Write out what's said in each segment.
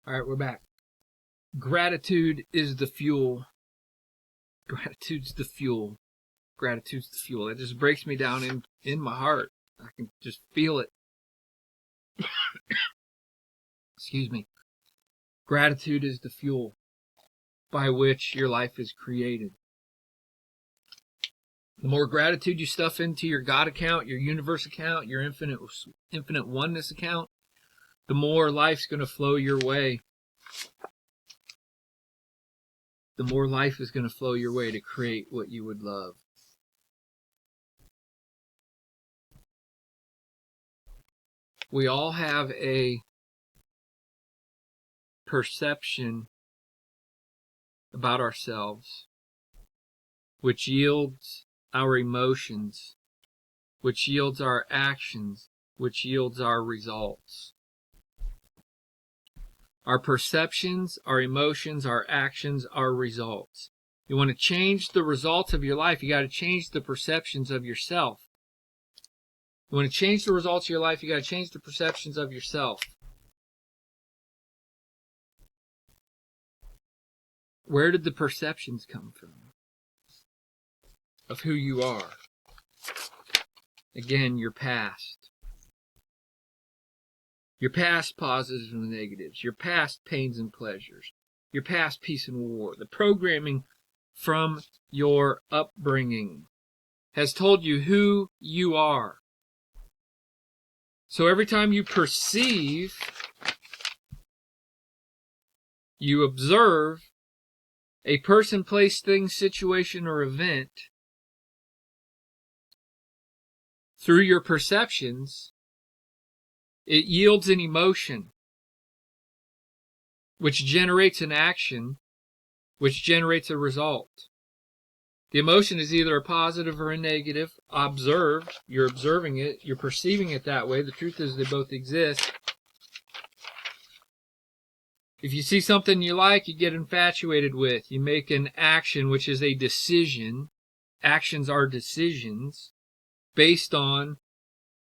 All right, we're back. Gratitude is the fuel. Gratitude's the fuel. Gratitude's the fuel. It just breaks me down in my heart. I can just feel it. Excuse me. Gratitude is the fuel by which your life is created. The more gratitude you stuff into your God account, your universe account, your infinite oneness account, the more life's going to flow your way. The more life is going to flow your way to create what you would love. We all have a perception about ourselves, which yields our emotions, which yields our actions, which yields our results. Our perceptions, our emotions, our actions, our results. You want to change the results of your life, you got to change the perceptions of yourself. You want to change the results of your life, you got to change the perceptions of yourself. Where did the perceptions come from? Of who you are. Again, your past. Your past positives and negatives. Your past pains and pleasures. Your past peace and war. The programming from your upbringing has told you who you are. So every time you perceive, you observe a person, place, thing, situation, or event through your perceptions, it yields an emotion, which generates an action, which generates a result. The emotion is either a positive or a negative. Observed, you're observing it, you're perceiving it that way. The truth is they both exist. If you see something you like, you get infatuated with. You make an action, which is a decision. Actions are decisions based on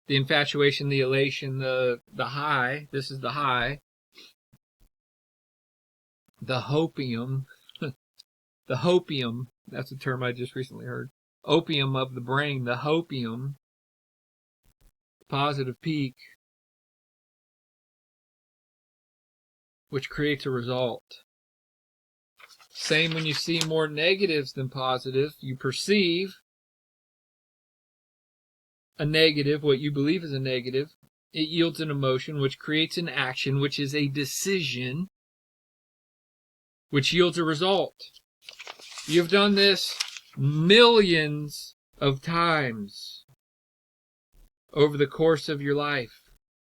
the infatuation, the elation, the high. This is the high. The hopium. The hopium. That's a term I just recently heard. Opium of the brain. The hopium. Positive peak. Which creates a result. Same when you see more negatives than positive. You perceive a negative, what you believe is a negative. It yields an emotion, which creates an action, which is a decision, which yields a result. You've done this millions of times over the course of your life.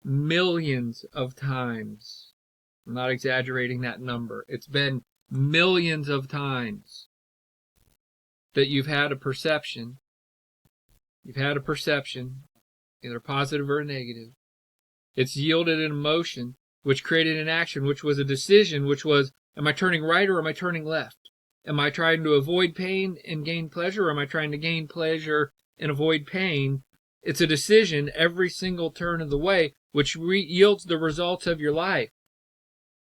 Millions of times. I'm not exaggerating that number. It's been millions of times that you've had a perception. You've had a perception, either positive or negative. It's yielded an emotion, which created an action, which was a decision, which was, am I turning right or am I turning left? Am I trying to avoid pain and gain pleasure, or am I trying to gain pleasure and avoid pain? It's a decision every single turn of the way, which yields the results of your life.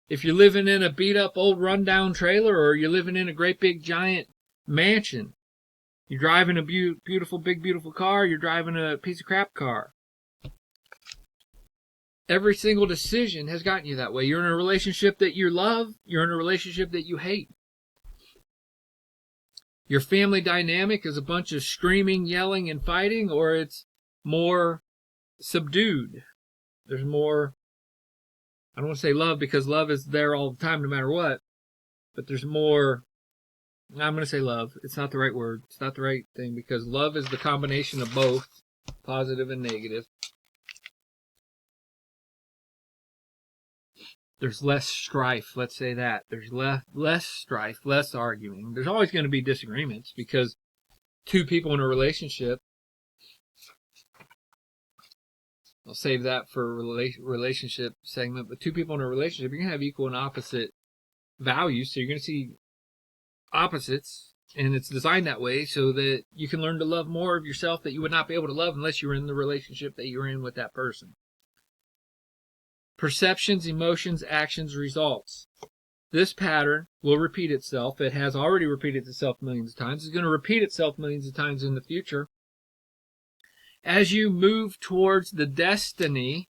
If you're living in a beat-up old rundown trailer, or you're living in a great big giant mansion, you're driving a beautiful big beautiful car, you're driving a piece of crap car. Every single decision has gotten you that way. You're in a relationship that you love, you're in a relationship that you hate. Your family dynamic is a bunch of screaming, yelling, and fighting, or it's more subdued. There's more, I don't want to say love, because love is there all the time no matter what, but there's more, I'm going to say love. It's not the right word. It's not the right thing, because love is the combination of both, positive and negative. There's less strife, let's say that. There's less strife, less arguing. There's always going to be disagreements, because two people in a relationship, I'll save that for a relationship segment, but two people in a relationship, you're going to have equal and opposite values, so you're going to see opposites, and it's designed that way so that you can learn to love more of yourself that you would not be able to love unless you were in the relationship that you're in with that person. Perceptions, emotions, actions, results. This pattern will repeat itself. It has already repeated itself millions of times. It's going to repeat itself millions of times in the future. As you move towards the destiny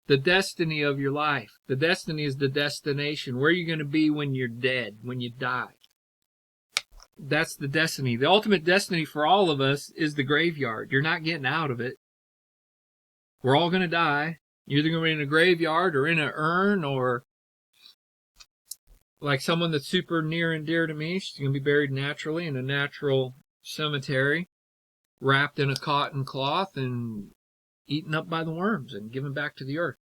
of your life. The destiny is the destination. Where are you going to be when you're dead, when you die? That's the destiny. The ultimate destiny for all of us is the graveyard. You're not getting out of it. We're all going to die. You're either going to be in a graveyard or in an urn, or like someone that's super near and dear to me, she's going to be buried naturally in a natural cemetery, wrapped in a cotton cloth and eaten up by the worms and given back to the earth.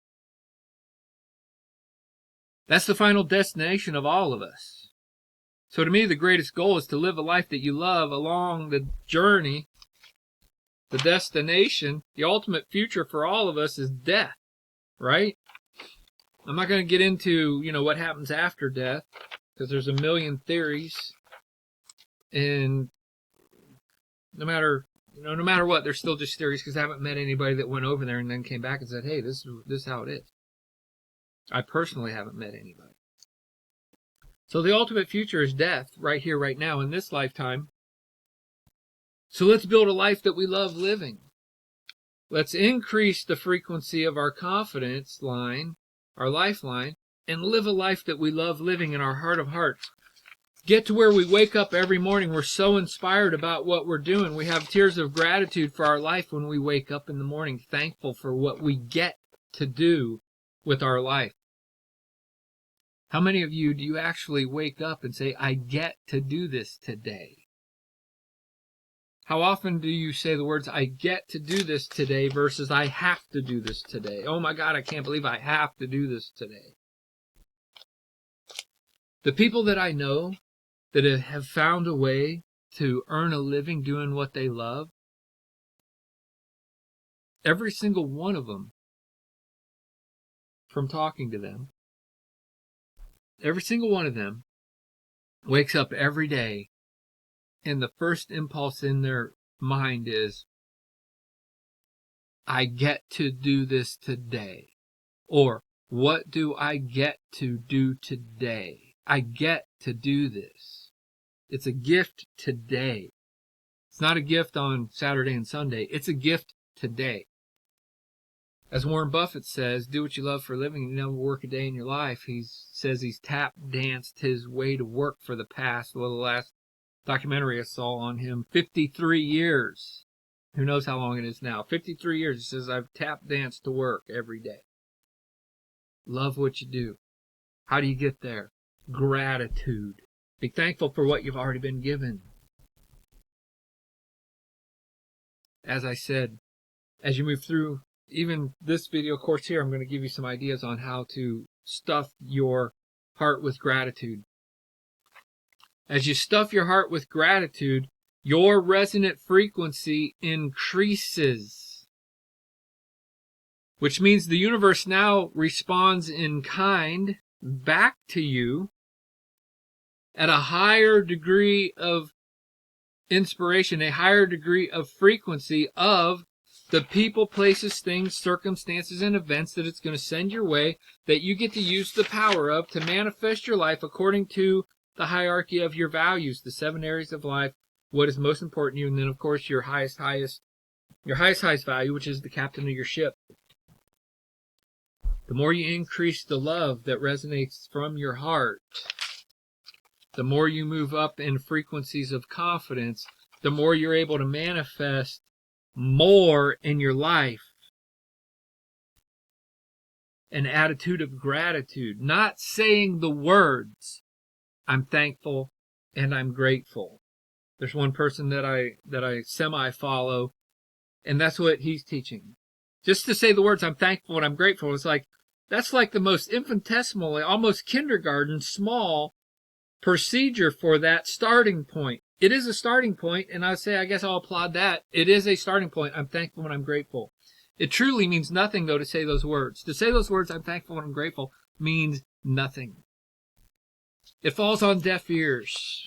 That's the final destination of all of us. So to me, the greatest goal is to live a life that you love along the journey. The destination, the ultimate future for all of us is death, right? I'm not going to get into, what happens after death, because there's a million theories. And no matter what, they're still just theories, because I haven't met anybody that went over there and then came back and said, hey, this is how it is. I personally haven't met anybody. So the ultimate future is death, right here, right now, in this lifetime. So let's build a life that we love living. Let's increase the frequency of our confidence line, our lifeline, and live a life that we love living in our heart of hearts. Get to where we wake up every morning. We're so inspired about what we're doing. We have tears of gratitude for our life when we wake up in the morning, thankful for what we get to do with our life. How many of you do you actually wake up and say, I get to do this today? How often do you say the words, I get to do this today versus I have to do this today? Oh my God, I can't believe I have to do this today. The people that I know that have found a way to earn a living doing what they love, every single one of them, from talking to them, every single one of them wakes up every day and the first impulse in their mind is, I get to do this today. Or, what do I get to do today? I get to do this. It's a gift today. It's not a gift on Saturday and Sunday. It's a gift today. As Warren Buffett says, do what you love for a living and you never work a day in your life. He says he's tap danced his way to work for the last documentary I saw on him, 53 years. Who knows how long it is now? 53 years. He says, I've tap danced to work every day. Love what you do. How do you get there? Gratitude. Be thankful for what you've already been given. As I said, as you move through even this video course here, I'm going to give you some ideas on how to stuff your heart with gratitude. As you stuff your heart with gratitude, your resonant frequency increases, which means the universe now responds in kind back to you at a higher degree of inspiration, a higher degree of frequency of the people, places, things, circumstances, and events that it's going to send your way, that you get to use the power of to manifest your life according to the hierarchy of your values, the 7 areas of life, what is most important to you, and then of course your highest value, which is the captain of your ship. The more you increase the love that resonates from your heart, the more you move up in frequencies of confidence, the more you're able to manifest more in your life. An attitude of gratitude, not saying the words, I'm thankful and I'm grateful. There's one person that I semi-follow, and that's what he's teaching. Just to say the words, I'm thankful and I'm grateful, it's like, that's like the most infinitesimal, almost kindergarten, small procedure for that starting point. It is a starting point, and I guess I'll applaud that. It is a starting point. I'm thankful and I'm grateful. It truly means nothing, though, to say those words. To say those words, I'm thankful and I'm grateful, means nothing. It falls on deaf ears.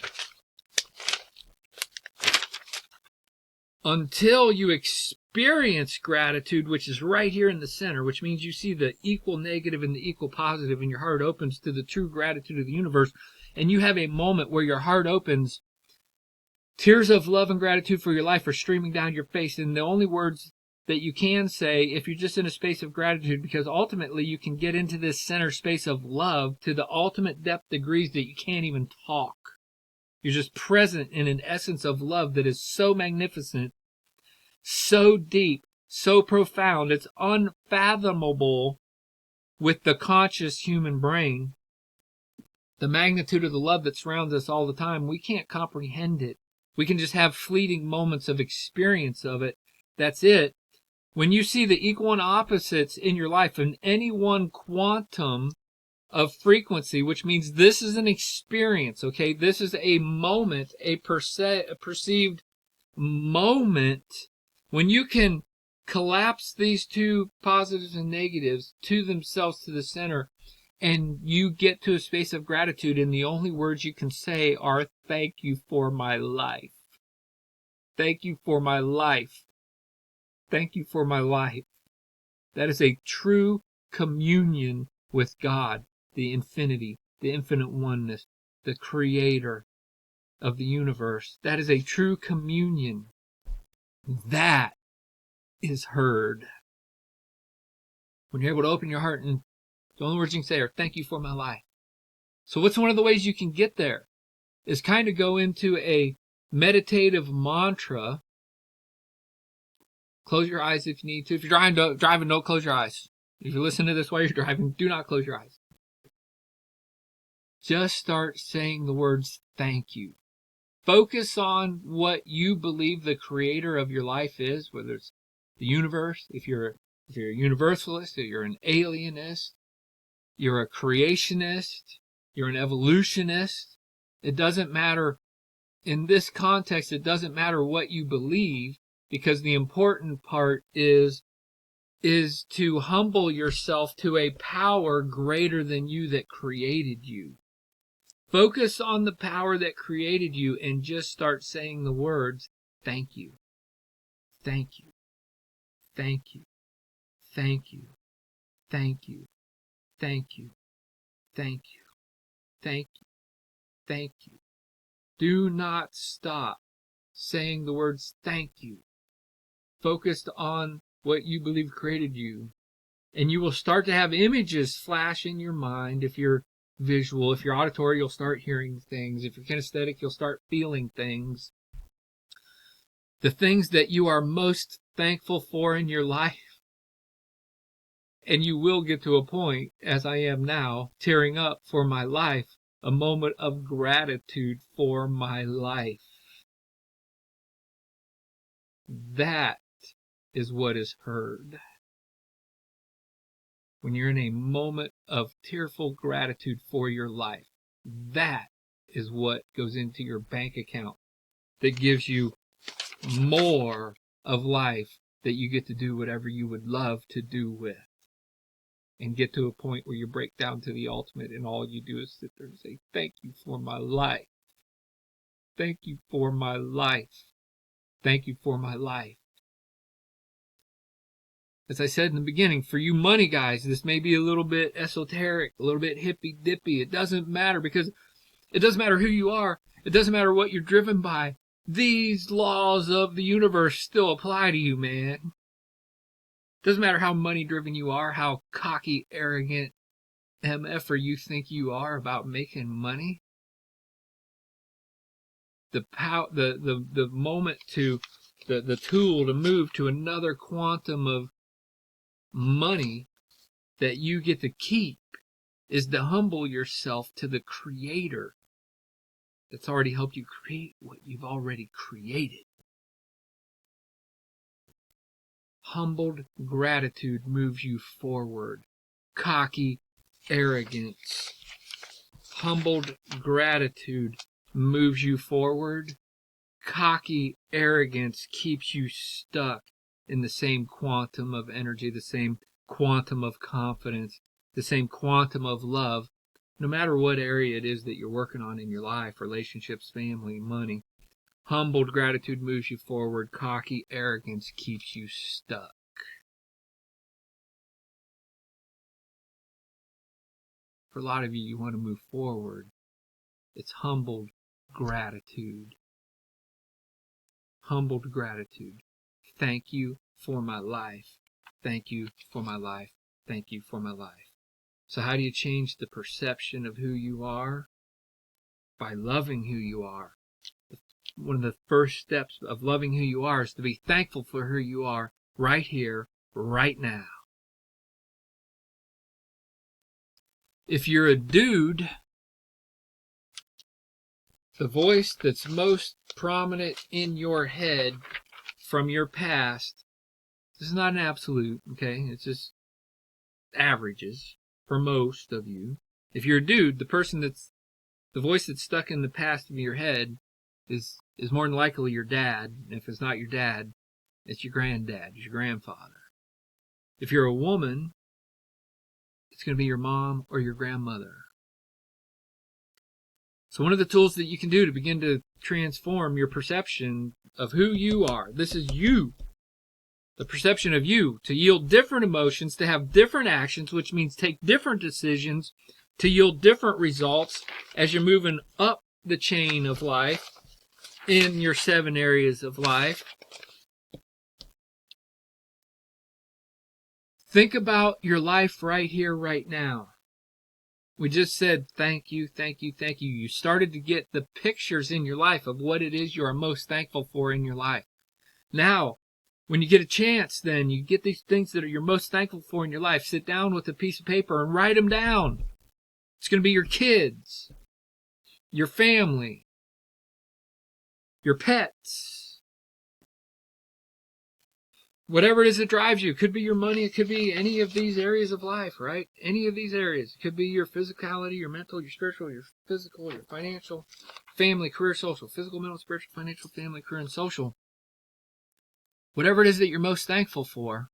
Until you experience experience gratitude, which is right here in the center, which means you see the equal negative and the equal positive, and your heart opens to the true gratitude of the universe, and you have a moment where your heart opens, tears of love and gratitude for your life are streaming down your face, and the only words that you can say if you're just in a space of gratitude, because ultimately you can get into this center space of love to the ultimate depth degrees that you can't even talk. You're just present in an essence of love that is so magnificent, so deep, so profound, it's unfathomable with the conscious human brain. The magnitude of the love that surrounds us all the time, we can't comprehend it. We can just have fleeting moments of experience of it. That's it. When you see the equal and opposites in your life in any one quantum of frequency, which means this is an experience, okay? This is a moment, a perceived moment. When you can collapse these two positives and negatives to themselves to the center, and you get to a space of gratitude, and the only words you can say are, thank you for my life. Thank you for my life. Thank you for my life. That is a true communion with God, the infinity, the infinite oneness, the creator of the universe. That is a true communion. That is heard. When you're able to open your heart, and the only words you can say are, thank you for my life. So what's one of the ways you can get there? Is kind of go into a meditative mantra. Close your eyes if you need to. If you're driving, don't close your eyes. If you listen to this while you're driving, do not close your eyes. Just start saying the words, thank you. Focus on what you believe the creator of your life is, whether it's the universe, if you're a universalist, if you're an alienist, you're a creationist, you're an evolutionist. It doesn't matter. In this context, it doesn't matter what you believe, because the important part is to humble yourself to a power greater than you that created you. Focus on the power that created you and just start saying the words, thank you, thank you, thank you, thank you, thank you, thank you, thank you, thank you, thank you. Do not stop saying the words, thank you. Focused on what you believe created you. And you will start to have images flash in your mind. If you're visual, if you're auditory, you'll start hearing things. If you're kinesthetic, you'll start feeling things. The things that you are most thankful for in your life. And you will get to a point, as I am now, tearing up for my life, a moment of gratitude for my life. That is what is heard. When you're in a moment of tearful gratitude for your life, that is what goes into your bank account that gives you more of life that you get to do whatever you would love to do with, and get to a point where you break down to the ultimate and all you do is sit there and say, thank you for my life. Thank you for my life. Thank you for my life. As I said in the beginning, for you money guys, this may be a little bit esoteric, a little bit hippy-dippy. It doesn't matter, because it doesn't matter who you are. It doesn't matter what you're driven by. These laws of the universe still apply to you, man. It doesn't matter how money-driven you are, how cocky, arrogant, MFer you think you are about making money. The moment to, the tool to move to another quantum of money that you get to keep is to humble yourself to the creator that's already helped you create what you've already created. Humbled gratitude moves you forward. Cocky arrogance. Humbled gratitude moves you forward. Cocky arrogance keeps you stuck in the same quantum of energy, the same quantum of confidence, the same quantum of love, no matter what area it is that you're working on in your life, relationships, family, money. Humbled gratitude moves you forward. Cocky arrogance keeps you stuck. For a lot of you, you want to move forward. It's humbled gratitude. Humbled gratitude. Thank you for my life. Thank you for my life. Thank you for my life. So how do you change the perception of who you are? By loving who you are. One of the first steps of loving who you are is to be thankful for who you are right here, right now. If you're a dude, the voice that's most prominent in your head from your past, this is not an absolute, okay? It's just averages for most of you. If you're a dude, the voice that's stuck in the past of your head is more than likely your dad. If it's not your dad, it's your granddad, it's your grandfather. If you're a woman, it's going to be your mom or your grandmother. So one of the tools that you can do to begin to transform your perception of who you are, this is you, the perception of you, to yield different emotions, to have different actions, which means take different decisions, to yield different results as you're moving up the chain of life in your 7 areas of life. Think about your life right here, right now. We just said thank you, thank you, thank you. You started to get the pictures in your life of what it is you are most thankful for in your life. Now, when you get a chance, then you get these things that you're most thankful for in your life. Sit down with a piece of paper and write them down. It's going to be your kids, your family, your pets, whatever it is that drives you. It could be your money. It could be any of these areas of life, right? Any of these areas. It could be your physicality, your mental, your spiritual, your physical, your financial, family, career, social. Physical, mental, spiritual, financial, family, career, and social. Whatever it is that you're most thankful for,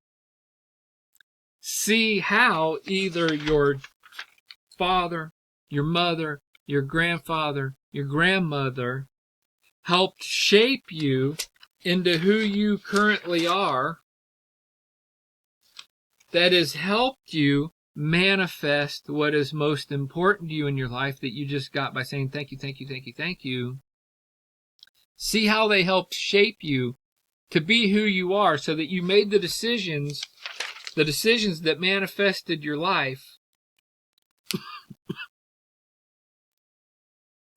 see how either your father, your mother, your grandfather, your grandmother helped shape you into who you currently are, that has helped you manifest what is most important to you in your life that you just got by saying thank you, thank you, thank you, thank you. See how they helped shape you to be who you are so that you made the decisions that manifested your life.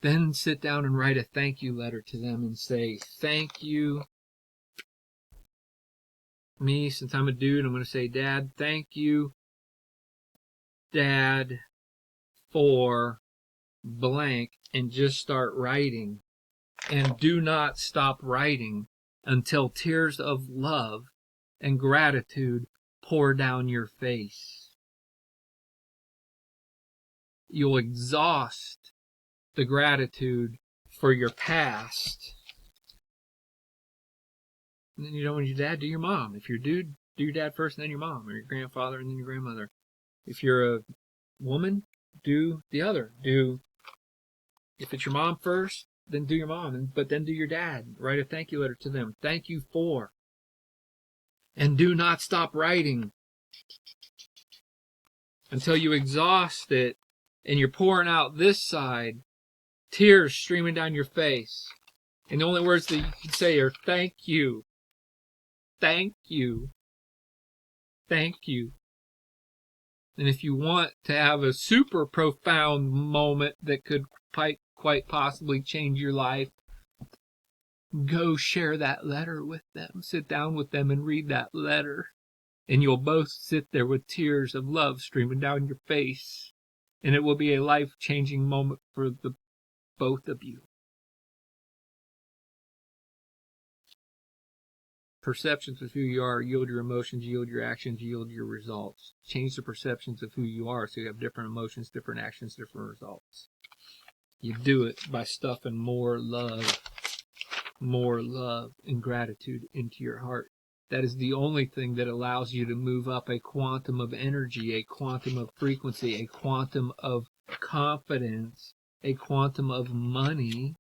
Then sit down and write a thank you letter to them and say, thank you. Me, since I'm a dude, I'm going to say, Dad, thank you, Dad, for blank, and just start writing. And do not stop writing until tears of love and gratitude pour down your face. You'll exhaust the gratitude for your past. And then you don't want your dad, do your mom. If you're a dude, do your dad first and then your mom, or your grandfather and then your grandmother. If you're a woman, do the other. If it's your mom first, then do your mom, but then do your dad. Write a thank you letter to them. Thank you for. And do not stop writing until you exhaust it and you're pouring out this side, tears streaming down your face. And the only words that you can say are thank you. Thank you. Thank you. And if you want to have a super profound moment that could quite possibly change your life, go share that letter with them. Sit down with them and read that letter. And you'll both sit there with tears of love streaming down your face. And it will be a life-changing moment for the both of you. Perceptions of who you are yield your emotions, yield your actions, yield your results. Change the perceptions of who you are so you have different emotions, different actions, different results. You do it by stuffing more love and gratitude into your heart. That is the only thing that allows you to move up a quantum of energy, a quantum of frequency, a quantum of confidence, a quantum of money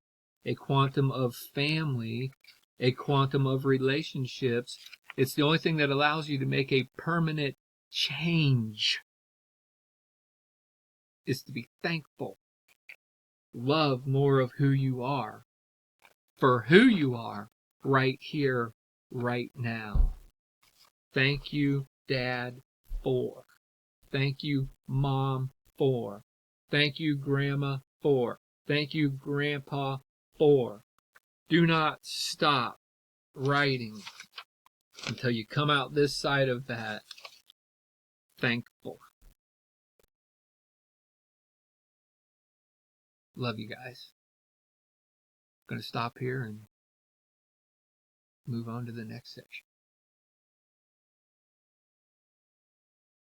a quantum of family, a quantum of relationships. It's the only thing that allows you to make a permanent change, is to be thankful. Love more of who you are, for who you are, right here, right now. Thank you, Dad, for. Thank you, Mom, for. Thank you, Grandma, for. Thank you, Grandpa, for. Do not stop writing until you come out this side of that thankful. Love you guys. I'm going to stop here and move on to the next section.